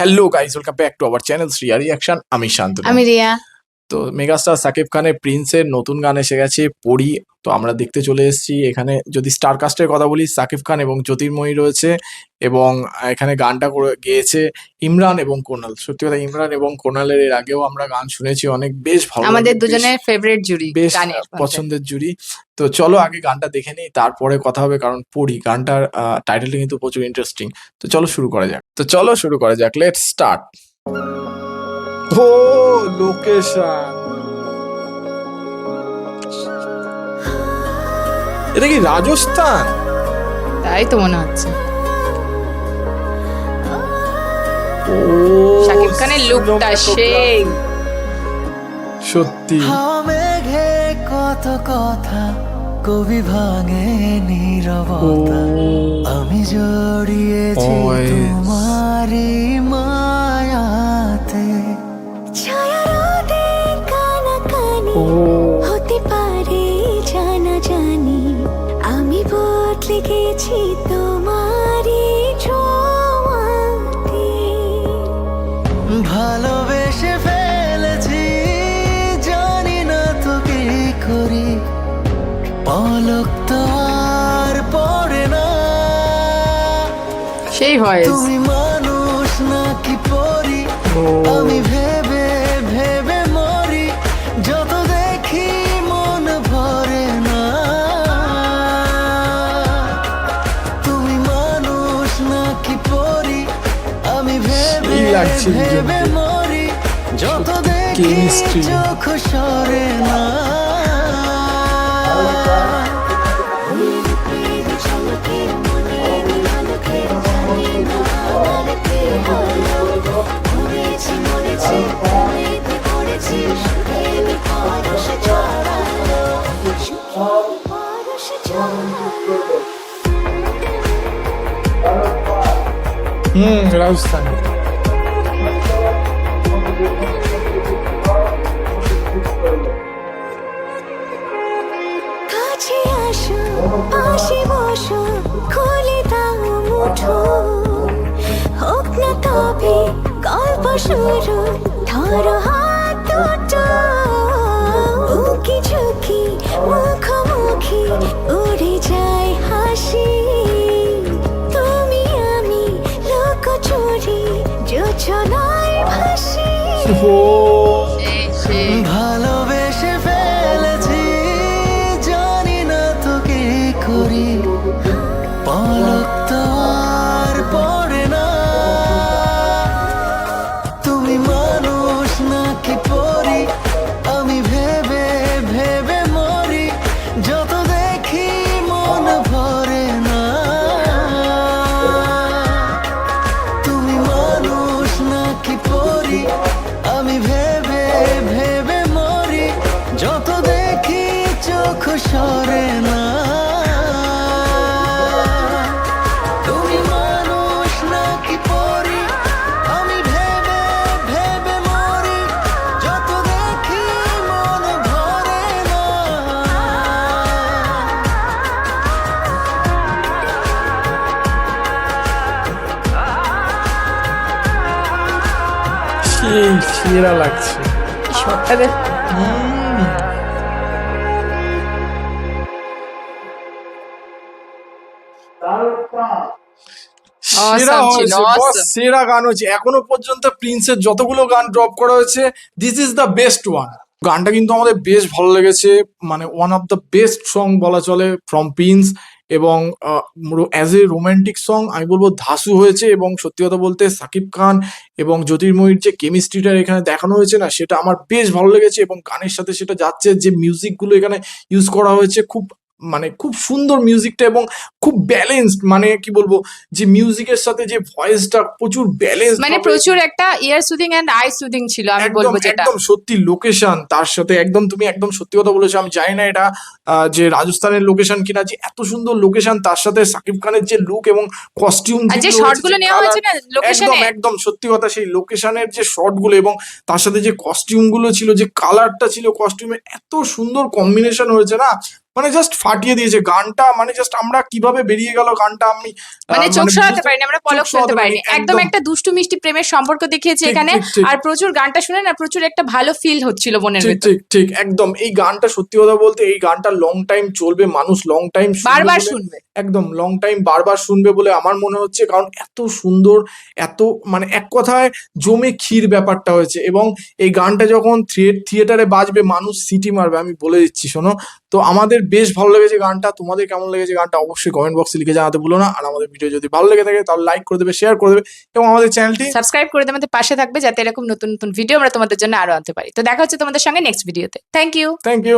Hello guys, welcome back to our channel Shriya reaction. আমি শান্তনু। আমি রিয়া। তো মেগাস্টার সাকিব খানের প্রিন্সের নতুন গান এসে গেছে পরি। তো আমরা দেখতে চলে এসেছি। এখানে যদি স্টার কাস্টের কথা বলি, সাকিব খান এবং জ্যোতির্ময়ী রয়েছে এবং এখানে গানটা করে গেয়েছে ইমরান এবং কোনাল। সত্যি কথা, ইমরান এবং কোনালের এর আগেও আমরা গান শুনেছি, অনেক বেশ ভালো আমাদের লাগে, দুজনের ফেভারিট জুড়ি বেশ গানের মধ্যে। পছন্দের জুড়ি। তো চলো আগে গানটা দেখে নিই, তারপরে কথা হবে, কারণ পড়ি গানটার টাইটেলটা কিন্তু প্রচুর ইন্টারেস্টিং। তো চলো শুরু করা যাক। Let's start. ও লোকেশন, এটা কি রাজস্থান? তাই তো মনে হচ্ছে। ও শাকিব খানের লুকটা সেই। সত্যি মেঘে কত কথা কবি ভাঙে নীরবতা, আমি জড়িয়েছি Always. তোমারই মায়াতে। ও হতে পারে জানা জানি, আমি বদলে গেছি তোমারই ছোঁয়াতে। ভালোবেসে ফেলেছি, জানি না তো কি করি, পলক তো আর পড়ে না। সেই ভয়েস। তুমি মানুষ নাকি পরি, আমি ভেবে ভেবে মরি, যত দেখি মন ভরে না। তুমি মানুষ নাকি পরি, আমি ভেবে সেই লাগছে ভেবে দুজনকে। মরি, যত দেখি Chemistry. চোখ সরে না। রাজস্থান। কাছে আসো, পাশে বসো, খুলে দাও মুঠো, হোক না তবে গল্প শুরু, ধরো হাত দুটো, উকি ঝুঁকি মুখোমুখি, উড়ে যায় হাসি, তুমি আমি লুকোচুরি, যোছনায় ভাসি। সেই ভালোবেসে ফেলেছি, জানি না তো কি করি, পলক তো আর পড়ে না। তুমি মানুষ নাকি পরি, আমি ভেবে ভেবে মরি, যত দেখি মন ভরে না। তুমি মানুষ নাকি পরি, আমি ভেবে ভেবে মরি, যত দেখি চোখ সরে না। তুমি মানুষ নাকি পরি, আমি ভেবে ভেবে মরি, যত দেখি মন ভরে না। সেই সেরা লাগছে। শটটা দেখ। সেরা Awesome ছিল, হয়েছে বস, awesome. সেরা গান হয়েছে এখনো পর্যন্ত। প্রিন্সের যতগুলো গান ড্রপ করা হয়েছে, this is the best one. গানটা কিন্তু আমাদের বেশ ভালো লেগেছে, মানে one of the best song বলা চলে ফ্রম প্রিন্স। এবং অ্যাজ এ রোমান্টিক সং আমি বলবো ধাসু হয়েছে। এবং সত্যি কথা বলতে সাকিব খান এবং জ্যোতির্ময়ীর যে কেমিস্ট্রিটা এখানে দেখানো হয়েছে না, সেটা আমার বেশ ভালো লেগেছে। এবং গানের সাথে সেটা যাচ্ছে, যে মিউজিকগুলো এখানে ইউজ করা হয়েছে, খুব মানে খুব সুন্দর মিউজিকটা এবং খুব ব্যালেন্সড। মানে কি বলবো, যে মিউজিকের সাথে যে ভয়েসটা প্রচুর ব্যালেন্স, মানে প্রচুর একটা ইয়ার সুদিং এন্ড আই সুদিং ছিল, আমি একদম বলবো যেটা। একদম সত্যি। লোকেশন তার সাথে একদম, তুমি একদম সত্যি কথা বলেছো। আমি জানি না এটা যে রাজস্থানের লোকেশন কিনা, যে এত সুন্দর লোকেশন, তার সাথে সাকিব খানের যে লুক এবং কস্টিউম, আর যে শর্ট গুলো নেওয়া হয়েছে না লোকেশনে, একদম একদম সত্যি কথা। সেই লোকেশনের যে শর্ট গুলো এবং তার সাথে যে কস্টিউম গুলো ছিল, যে কালারটা ছিল কস্টিউমের, এত সুন্দর কম্বিনেশন হয়েছে না। মানে জাস্ট ফাটিয়ে দিয়েছে গানটা, মানে জাস্ট আমরা কিভাবে বেরিয়ে গেল গানটা, আমি মানে চোখ সরাতে বুঝতে- পারিনি, আমরা চোখ পলক সরাতে ফেলতে পারিনি, একদম একটা দুষ্টু মিষ্টি প্রেমের সম্পর্ক দেখিয়েছে ঠিক, এখানে। ঠিক, ঠিক। আর প্রচুর গানটা শুনে না প্রচুর একটা ভালো ফিল হচ্ছিল মনের ঠিক ভেতর। ঠিক ঠিক একদম। এই গানটা সত্যি কথা বলতে এই গানটা লং টাইম চলবে, মানুষ লং টাইম বারবার শুনবে। একদম লং টাইম বারবার শুনবে বলে আমার মনে হচ্ছে, কারণ এত সুন্দর, এত মানে এক কথায় জমে ক্ষীর ব্যাপারটা হয়েছে। এবং এই গানটা যখন থিয়েটারে বাজবে মানুষ সিটি মারবে, আমি বলে দিচ্ছি শোনো। তো আমাদের বেশ ভালো লেগেছে গানটা, তোমাদের কেমন লেগেছে গানটা অবশ্যই কমেন্ট বক্সে লিখে জানাতে ভুলো না। আর আমাদের ভিডিও যদি ভালো লেগে থাকে তাহলে লাইক করে দেবে, শেয়ার করে দেবে, এবং আমাদের চ্যানেলটি সাবস্ক্রাইব করে আমাদের পাশে থাকবে যাতে এরকম নতুন নতুন ভিডিও আমরা তোমাদের জন্য আরো আনতে পারি। তো দেখা হচ্ছে তোমাদের সঙ্গে নেক্সট ভিডিওতে। Thank you. Thank you.